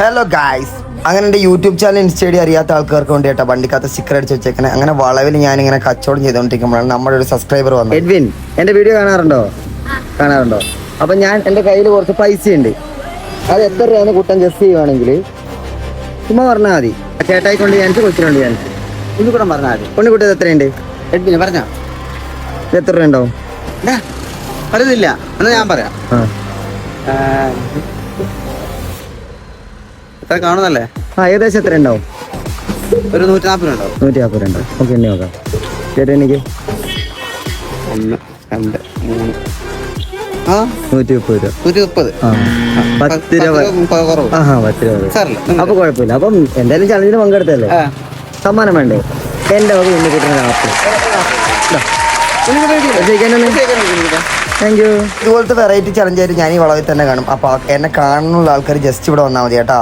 Hello guys, അങ്ങനെ എൻ്റെ YouTube channel ഇൻസ്റ്റേഡി അറിയാത്ത ആൾക്കാർക്ക് വേണ്ടി കേട്ടോ വണ്ടിക്കകത്ത് സ്റ്റിക്കർ അടിച്ച് വെച്ചേക്കണേ. അങ്ങനെ വളവിൽ ഞാനിങ്ങനെ കച്ചവടം ചെയ്തുകൊണ്ടിരിക്കുമ്പോഴാണ് നമ്മുടെ ഒരു സബ്സ്ക്രൈബർ വന്നത്. എഡ്വിൻ, എൻ്റെ വീഡിയോ കാണാറുണ്ടോ? അപ്പം ഞാൻ എൻ്റെ കയ്യിൽ കുറച്ച് പൈസ ഉണ്ട്. അത് എത്ര രൂപയാണ് കുട്ടൻ ഗസ് ചെയ്യുവാണെങ്കിൽ ചുമ്മാ പറഞ്ഞാൽ മതി. ചേട്ടായിക്കൊണ്ട് ഞാൻ കൊച്ചിനുണ്ട്. ഞാൻ ഉണ്ണിക്കുട്ടൻ പറഞ്ഞാൽ മതി. ഉണ്ണിക്കുട്ടൻ എത്രയുണ്ട്? എഡ്വിന് പറഞ്ഞോ, ഇത് എത്ര രൂപ ഉണ്ടാവും? അറിയില്ല എന്നാ ഞാൻ പറയാം. എത്ര കാണുന്നല്ലേ? ഏകദേശം എത്ര ഉണ്ടാവും? ഒരു 140 ഉണ്ടാവും. 140 ഉണ്ടാവും. ഓക്കെ, എന്നെ നോക്കാം. ചേട്ടാ എനിക്ക് 1 2 3 130 രൂപ. 130. 10 രൂപ കുറവ്. 10 രൂപ. സാറില്ല. അപ്പൊ കുഴപ്പമില്ല. അപ്പം എന്തായാലും ചലഞ്ചിന് പങ്കെടുത്തല്ലേ, സമ്മാനം വേണ്ടേ? എന്റെ വക ഉണ്ണിക്കുട്ടൻ ആപ്പിൾ. Thank you. ഇതുപോലത്തെ വെറൈറ്റി ചലഞ്ചായിട്ട് ഞാൻ ഈ വളവിൽ തന്നെ കാണും. അപ്പൊ എന്നെ കാണുന്നുള്ള ആൾക്കാർ ജസ്റ്റ് ഇവിടെ വന്നാൽ മതി കേട്ടോ.